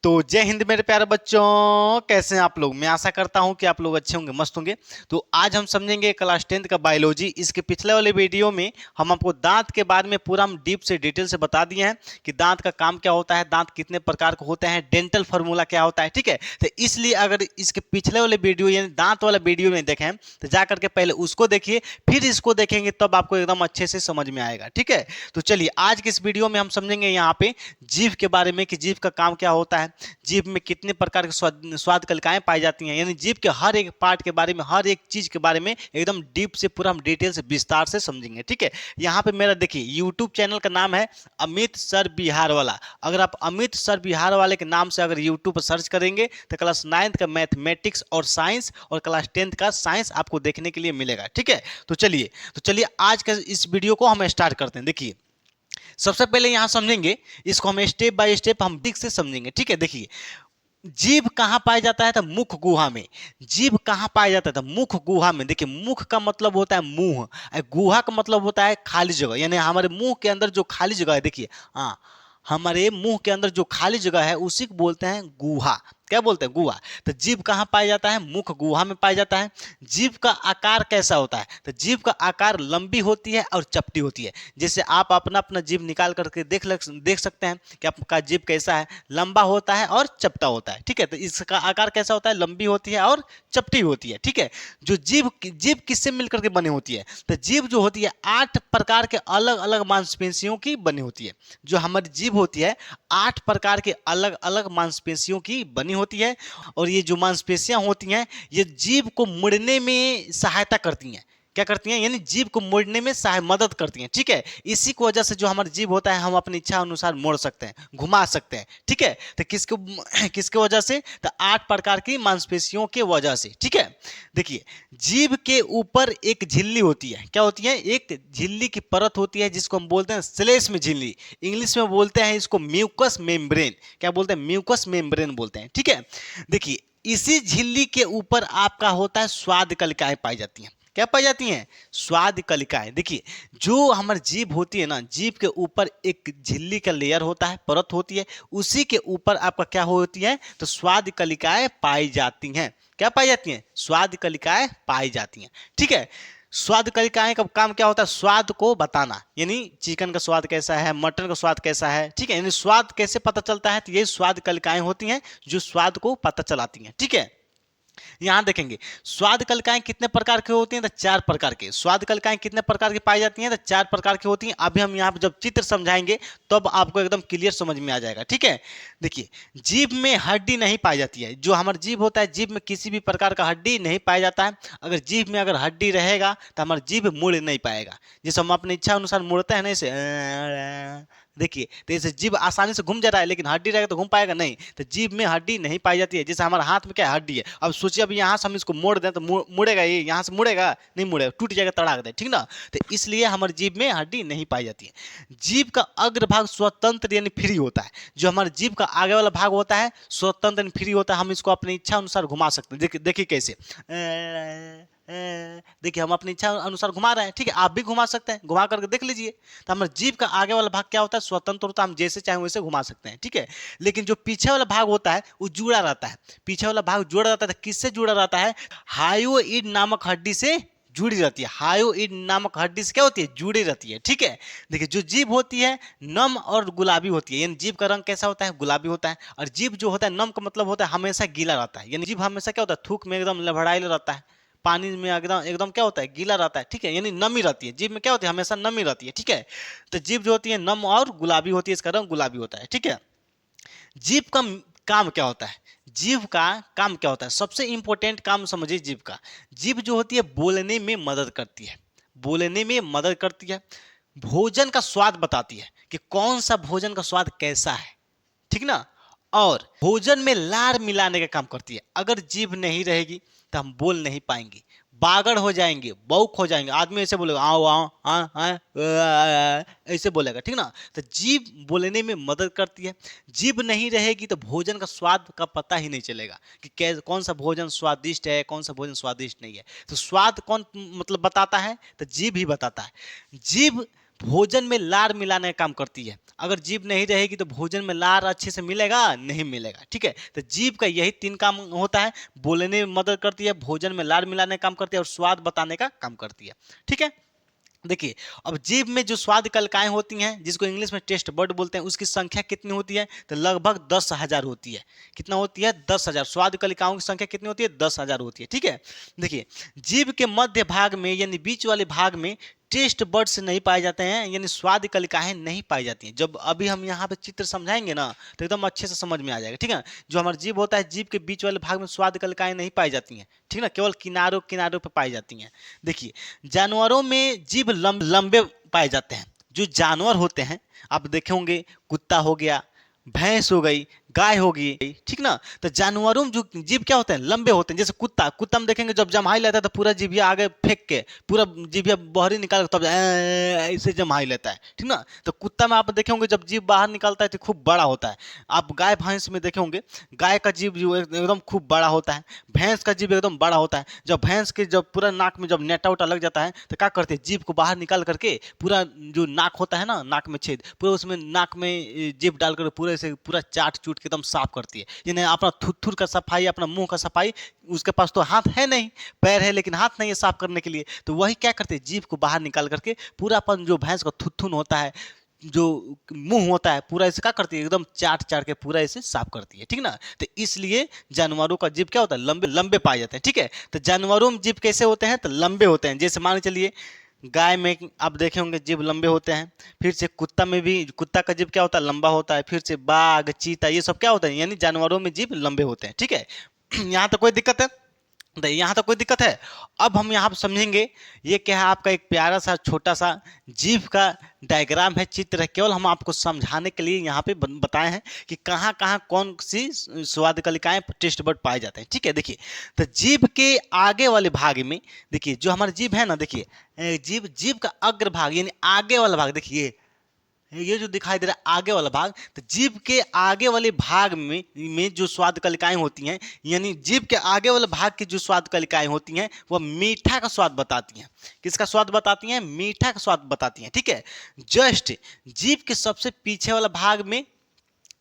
तो जय हिंद मेरे प्यारे बच्चों, कैसे हैं आप लोग। मैं आशा करता हूं कि आप लोग अच्छे होंगे, मस्त होंगे। तो आज हम समझेंगे क्लास 10th का बायोलॉजी। इसके पिछले वाले वीडियो में हम आपको दांत के बारे में पूरा हम डीप से डिटेल से बता दिए हैं कि दांत का काम क्या होता है, दांत कितने प्रकार के होते हैं, डेंटल फार्मूला क्या होता है। ठीक है, तो इसलिए अगर इसके पिछले वाले वीडियो यानी दांत वाला वीडियो में देखें तो जा करके पहले उसको देखिए, फिर इसको देखेंगे, तब आपको एकदम अच्छे से समझ में आएगा। ठीक है, तो चलिए आज के इस वीडियो में हम समझेंगे यहाँ पे जीभ के बारे में कि जीभ का काम क्या होता है, जीभ में कितने प्रकार के स्वाद कलिकाएं पाई जाती हैं, यानी जीभ के हर एक पार्ट के बारे में, हर एक चीज के बारे में एकदम डीप से पूरा हम डिटेल से विस्तार से समझेंगे। ठीक है, यहाँ पे मेरा देखिए यूट्यूब चैनल का नाम है अमित सर बिहार वाला। अगर आप अमित सर बिहार वाले के नाम से अगर यूट्यूब पर सर्च करेंगे तो क्लास 9th का मैथमेटिक्स और साइंस और क्लास 10th का साइंस आपको देखने के लिए मिलेगा। ठीक है, तो चलिए आज का इस वीडियो को हम स्टार्ट करते हैं। देखिए सबसे पहले यहां समझेंगे इसको, हम स्टेप बाय स्टेप हम ठीक से समझेंगे। ठीक है, देखिए जीभ कहां पाया जाता है तो मुख गुहा में। जीभ कहां पाया जाता है तो मुख गुहा में। देखिए मुख का मतलब होता है मुंह और गुहा का मतलब होता है खाली जगह, यानी हमारे मुंह के अंदर जो खाली जगह है। देखिए हाँ, हमारे मुंह के अंदर जो खाली जगह है उसी को बोलते हैं गुहा। क्या बोलते हैं? गुहा। तो जीभ कहां पाया जाता है? मुख गुहा में पाया जाता है। जीभ का आकार कैसा होता है तो जीभ का आकार लंबी होती है और चपटी होती है। जैसे आप अपना अपना जीभ निकाल करके देख सकते हैं कि आपका जीभ कैसा है, लंबा होता है और चपटा होता है। ठीक है, तो इसका आकार कैसा होता है? लंबी होती है और चपटी होती है। ठीक है, जो जीभ किससे मिलकर के बनी होती है तो जीभ जो होती है 8 प्रकार के अलग अलग मांसपेशियों की बनी होती है। जो हमारी जीभ होती है 8 प्रकार के अलग अलग मांसपेशियों की बनी होती है। और ये जो मांसपेशियां होती हैं ये जीभ को मुड़ने में सहायता करती हैं। क्या करती हैं? यानी जीभ को मोड़ने में मदद करती हैं। ठीक है, इसी की वजह से जो हमारा जीभ होता है हम अपनी इच्छा अनुसार मोड़ सकते हैं, घुमा सकते हैं। ठीक है, तो किसके वजह से? तो 8 प्रकार की मांसपेशियों के वजह से। ठीक है, देखिए जीभ के ऊपर एक झिल्ली होती है। क्या होती है? एक झिल्ली की परत होती है जिसको हम बोलते हैं श्लेष्म झिल्ली। इंग्लिश में बोलते हैं इसको म्यूकस मेम्ब्रेन। क्या बोलते हैं? म्यूकस मेम्ब्रेन बोलते हैं। ठीक है, देखिए इसी झिल्ली के ऊपर आपका होता है स्वाद कलिकाएं पाई जाती हैं। क्या पाई जाती हैं? स्वाद कलिकाएं। देखिए जो हमारी जीभ होती है ना, जीभ के ऊपर एक झिल्ली का लेयर होता है, परत होती है, उसी के ऊपर आपका क्या होती है तो स्वाद कलिकाएं पाई जाती हैं। क्या पाई जाती हैं? स्वाद कलिकाएं पाई जाती हैं। ठीक है, स्वाद कलिकाएं का काम क्या होता है? स्वाद को बताना, यानी चिकन का स्वाद कैसा है, मटन का स्वाद कैसा है। ठीक है, यानी स्वाद कैसे पता चलता है तो ये स्वाद कलिकाएं होती हैं जो स्वाद को पता चलाती हैं। ठीक है, यहां देखेंगे स्वाद कलिकाएं कितने प्रकार की होती हैं तो 4 प्रकार के। स्वाद कलिकाएं कितने प्रकार की पाई जाती हैं तो 4 प्रकार की होती हैं। अभी हम यहां पर जब चित्र समझाएंगे तब आपको एकदम क्लियर समझ में आ जाएगा। ठीक है, देखिए जीभ में हड्डी नहीं पाई जाती है। जो हमारा जीभ होता है, जीभ में किसी भी प्रकार का हड्डी नहीं पाया जाता है। अगर जीभ में अगर हड्डी रहेगा तो हमारा जीभ मुड़ नहीं पाएगा। जैसे हम अपनी इच्छा अनुसार मुड़ते हैं ना, इसे देखिए तो जैसे जीभ आसानी से घूम जा रहा है, लेकिन हड्डी रहेगा तो घूम पाएगा नहीं। तो जीभ में हड्डी नहीं पाई जाती है। जैसे हमारे हाथ में क्या हड्डी है, अब सोचिए अब यहाँ से हम इसको मोड़ दें तो मुड़ेगा, ये यहाँ से मुड़ेगा नहीं, मुड़ेगा, टूट जाएगा, तड़ाक दे। ठीक ना, तो इसलिए हमारी जीभ में हड्डी नहीं पाई जाती है। जीभ का अग्रभाग स्वतंत्र यानी फ्री होता है। जो हमारे जीभ का आगे वाला भाग होता है स्वतंत्र यानी फ्री होता है। हम इसको अपनी इच्छा अनुसार घुमा सकते हैं। देखिए कैसे, देखिए हम अपनी इच्छा अनुसार घुमा रहे हैं। ठीक है, आप भी घुमा सकते हैं, घुमा करके देख लीजिए। तो हमारे जीभ का आगे वाला भाग क्या होता है? स्वतंत्र होता है, हम जैसे चाहें वैसे घुमा सकते हैं। ठीक है, लेकिन जो पीछे वाला भाग होता है वो जुड़ा रहता है। पीछे वाला भाग जुड़ा रहता है तो किससे जुड़ा रहता है? हायोइड नामक हड्डी से जुड़ी रहती है। हायोइड नामक हड्डी से क्या होती है? जुड़ी रहती है। ठीक है, देखिए जो जीभ होती है नम और गुलाबी होती है, यानी जीभ का रंग कैसा होता है? गुलाबी होता है। और जीभ जो होता है नम का मतलब होता है हमेशा गीला रहता है, यानी जीभ हमेशा क्या होता है? थूक में एकदम लभड़ाइल रहता है, पानी में एकदम एकदम क्या होता है? गीला रहता है। ठीक है, यानी नमी रहती है जीभ में, क्या होती है? हमेशा नमी रहती है। ठीक है, तो जीभ जो होती है नम और गुलाबी होती है, इसका रंग गुलाबी होता है। ठीक है, जीभ का काम क्या होता है? जीभ का काम क्या होता है? सबसे इंपॉर्टेंट काम समझिए जीभ का। जीभ जो होती है बोलने में मदद करती है, बोलने में मदद करती है। भोजन का स्वाद बताती है कि कौन सा भोजन का स्वाद कैसा है। ठीक ना, और भोजन में लार मिलाने का काम करती है। अगर जीभ नहीं रहेगी तो हम बोल नहीं पाएंगे, बागड़ हो जाएंगे, बौक हो जाएंगे। आदमी ऐसे बोलेगा आओ आओ हाँ हाँ, ऐसे बोलेगा। ठीक ना, तो जीभ बोलने में मदद करती है। जीभ नहीं रहेगी तो भोजन का स्वाद का पता ही नहीं चलेगा कि कौन सा भोजन स्वादिष्ट है, कौन सा भोजन स्वादिष्ट नहीं है। तो स्वाद कौन मतलब बताता है? तो जीभ ही बताता है। जीभ भोजन में लार मिलाने का काम करती है। अगर जीभ नहीं रहेगी तो भोजन में लार अच्छे से मिलेगा नहीं मिलेगा, ठीक है। तो जीभ का यही 3 काम होता है, बोलने में मदद करती है, भोजन में लार मिलाने का काम करती है और स्वाद बताने का काम करती है, ठीक है। देखिए, अब जीभ में जो स्वाद कलिकाएं होती हैं जिसको इंग्लिश में टेस्ट बर्ड बोलते हैं, उसकी संख्या कितनी होती है, तो लगभग 10,000 होती है। कितना होती है, 10,000। स्वाद कलिकाओं की संख्या कितनी होती है, 10,000 होती है, ठीक है। देखिए, जीभ के मध्य भाग में यानी बीच वाले भाग में टेस्ट बर्ड्स नहीं पाए जाते हैं, यानी स्वाद कलिकाएं नहीं पाई जाती हैं। जब अभी हम यहाँ पे चित्र समझाएंगे ना तो एकदम अच्छे से समझ में आ जाएगा, ठीक है। जो हमारा जीभ होता है, जीभ के बीच वाले भाग में स्वाद कलिकाएं नहीं पाई जाती हैं, ठीक ना, केवल किनारों किनारों पर पाई जाती हैं। देखिए, जानवरों में जीभ लंबे पाए जाते हैं। जो जानवर होते हैं, आप देखे होंगे, कुत्ता हो गया, भैंस हो गई, गाय होगी, ठीक ना। तो जानवरों में जो जीभ क्या होते हैं, लंबे होते हैं। जैसे कुत्ता कुत्ता में देखेंगे जब जम्हाई लेता है तो पूरा जीभिया आगे फेंक के पूरा जीभिया बाहर निकाल तब ऐसे जम्हाई लेता है, ठीक ना। तो कुत्ता में आप देखे होंगे जब जीभ बाहर निकालता है तो खूब बड़ा होता है। आप गाय भैंस में देखे होंगे, गाय का जीभ जो एकदम खूब बड़ा होता है, भैंस का जीभ एकदम बड़ा होता है। जब भैंस के जब पूरा नाक में जब नेटा उटा लग जाता है तो क्या करते हैं, जीभ को बाहर निकाल करके पूरा जो नाक होता है ना, नाक में छेद, पूरा उसमें नाक में जीभ डालकर पूरे से पूरा चाट चूट के एकदम साफ करती है। यानी अपना थुथुर का सफाई, अपना मुंह का सफाई, उसके पास तो हाथ है नहीं, पैर है लेकिन हाथ नहीं है साफ करने के लिए, तो वही क्या करते हैं, जीभ को बाहर निकाल करके पूरा अपन जो भैंस का थुथुन होता है, जो मुंह होता है, पूरा इसे क्या करती है, एकदम चाट चाट के पूरा इसे साफ करती है, ठीक ना। तो इसलिए जानवरों का जीभ क्या होता है, लंबे लंबे पाए जाते हैं, ठीक है। तो जानवरों में जीभ कैसे होते हैं, तो लंबे होते हैं। जैसे मान चलिए गाय में आप देखे होंगे जीभ लंबे होते हैं। फिर से कुत्ता में भी, कुत्ता का जीभ क्या होता है, लंबा होता है। फिर से बाघ, चीता, ये सब क्या होता है, यानी जानवरों में जीभ लंबे होते हैं, ठीक है। यहाँ तो कोई दिक्कत है, तो यहाँ तो कोई दिक्कत है। अब हम यहाँ पर समझेंगे, ये क्या है, आपका एक प्यारा सा छोटा सा जीभ का डायग्राम है, चित्र है, केवल हम आपको समझाने के लिए यहाँ पे बताए हैं कि कहाँ कहाँ कौन सी स्वाद कलिकाएं टेस्ट बर्ड पाए जाते हैं, ठीक है। देखिए, तो जीभ के आगे वाले भाग में, देखिए जो हमारी जीभ है ना, देखिए जीभ जीभ का अग्र भाग यानी आगे वाला भाग, देखिए ये जो दिखाई दे रहा है आगे वाला भाग, तो जीभ के आगे वाले भाग में जो स्वाद कलिकाएं होती हैं, यानी जीभ के आगे वाले भाग की जो स्वाद कलिकाएं होती हैं वह मीठा का स्वाद बताती हैं। किसका स्वाद बताती हैं, मीठा का स्वाद बताती हैं, ठीक है। जस्ट जीभ के सबसे पीछे वाला भाग में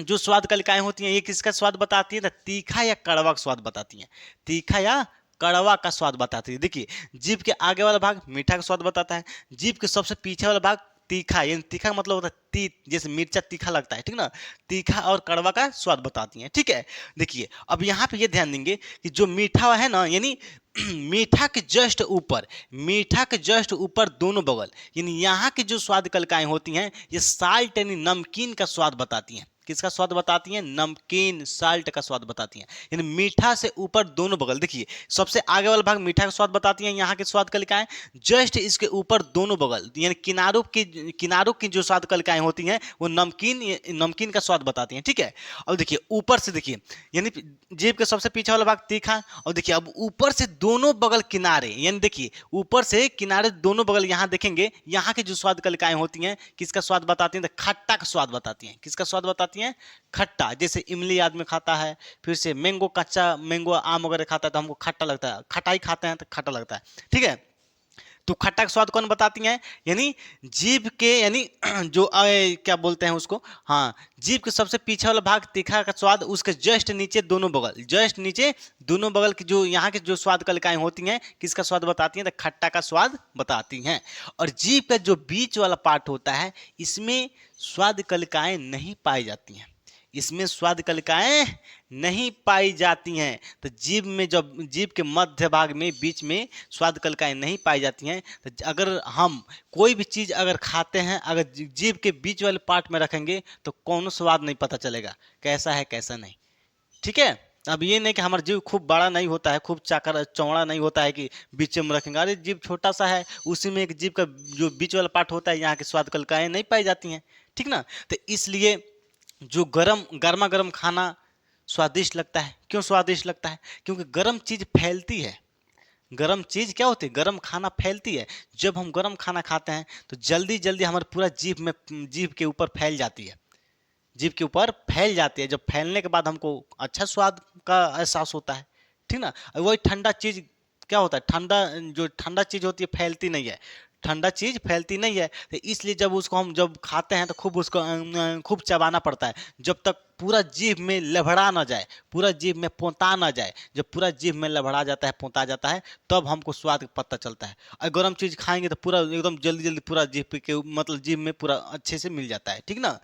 जो स्वाद कलिकाएं होती हैं, ये किसका स्वाद बताती है, तीखा या कड़वा का स्वाद बताती हैं। तीखा या कड़वा का स्वाद बताती है। देखिए, जीभ के आगे वाला भाग मीठा का स्वाद बताता है, जीभ के सबसे पीछे वाला भाग तीखा, यानी तीखा का मतलब होता है तीत, जैसे मिर्चा तीखा लगता है, ठीक ना। तीखा और कड़वा का स्वाद बताती हैं, ठीक है। देखिए, अब यहाँ पे ये ध्यान देंगे कि जो मीठा है ना, यानी मीठा के जस्ट ऊपर, मीठा के जस्ट ऊपर दोनों बगल, यानी यहाँ की जो स्वाद कलिकाएं होती हैं, ये साल्ट यानी नमकीन का स्वाद बताती हैं। किसका स्वाद बताती हैं, नमकीन, साल्ट का स्वाद बताती हैं। यानी मीठा से ऊपर दोनों बगल, देखिए सबसे आगे वाला भाग मीठा का स्वाद बताती हैं, यहाँ के स्वाद कलिकाएं। जस्ट इसके ऊपर दोनों बगल यानी किनारों की जो स्वाद कलिकाएं होती हैं वो नमकीन का स्वाद बताती हैं, ठीक है। अब देखिए ऊपर से, देखिए यानी जीभ के सबसे पीछे वाला भाग तीखा, और देखिए अब ऊपर से दोनों बगल किनारे, यानी देखिए ऊपर से किनारे दोनों बगल, यहाँ देखेंगे यहाँ की जो स्वाद कलिकाएं होती हैं किसका स्वाद बताती हैं, तो खट्टा का स्वाद बताती हैं। किसका स्वाद बताती हैं, खट्टा। जैसे इमली आदमी खाता है, फिर से मैंगो, कच्चा मैंगो आम वगैरह खाता है तो हमको खट्टा लगता है, खटाई खाते हैं तो खट्टा लगता है, ठीक है। तो खट्टा का स्वाद कौन बताती हैं, यानी जीभ के, यानी जो क्या बोलते हैं उसको, हाँ, जीभ के सबसे पीछे वाला भाग तीखा का स्वाद, उसके जस्ट नीचे दोनों बगल, जस्ट नीचे दोनों बगल की जो यहाँ की जो स्वाद कलिकाएं होती हैं किसका स्वाद बताती हैं, तो खट्टा का स्वाद बताती हैं। और जीभ का जो बीच वाला पार्ट होता है इसमें स्वाद कलिकाएं नहीं पाई जाती हैं, इसमें स्वाद कलिकाएं नहीं पाई जाती हैं। तो जीभ में, जब जीभ के मध्य भाग में बीच में स्वाद कलिकाएं नहीं पाई जाती हैं, तो अगर हम कोई भी चीज़ अगर खाते हैं, अगर जीभ के बीच वाले पार्ट में रखेंगे तो कौन स्वाद नहीं पता चलेगा कैसा है कैसा नहीं, ठीक है। अब ये नहीं कि हमारा जीभ खूब बड़ा नहीं होता है, खूब चाकर चौड़ा नहीं होता है कि बीच में रखेंगे, अरे जीभ छोटा सा है, उसी में एक जीभ का जो बीच वाला पार्ट होता है यहाँ के स्वाद कलिकाएं नहीं पाई जाती हैं, ठीक ना। तो इसलिए जो गर्मा गर्म खाना स्वादिष्ट लगता है, क्यों स्वादिष्ट लगता है, क्योंकि गर्म चीज़ फैलती है। गर्म चीज़ क्या होती है, गर्म खाना फैलती है। जब हम गर्म खाना खाते हैं तो जल्दी जल्दी हमारे पूरा जीभ के ऊपर फैल जाती है, जीभ के ऊपर फैल जाती है। जब फैलने के बाद हमको अच्छा स्वाद का एहसास होता है, ठीक ना। वही ठंडा चीज़ क्या होता है, ठंडा जो ठंडा चीज़ होती है फैलती नहीं है, ठंडा चीज़ फैलती नहीं है। तो इसलिए जब उसको हम जब खाते हैं तो खूब उसको खूब चबाना पड़ता है, जब तक पूरा जीभ में लभड़ा ना जाए, पूरा जीभ में पोंता ना जाए। जब पूरा जीभ में लभड़ा जाता है, पोंता जाता है, तब हमको स्वाद का पता चलता है। और गर्म चीज़ खाएंगे तो पूरा एकदम जल्दी जल्दी पूरा जीभ के मतलब जीभ में पूरा अच्छे से मिल जाता है, ठीक ना।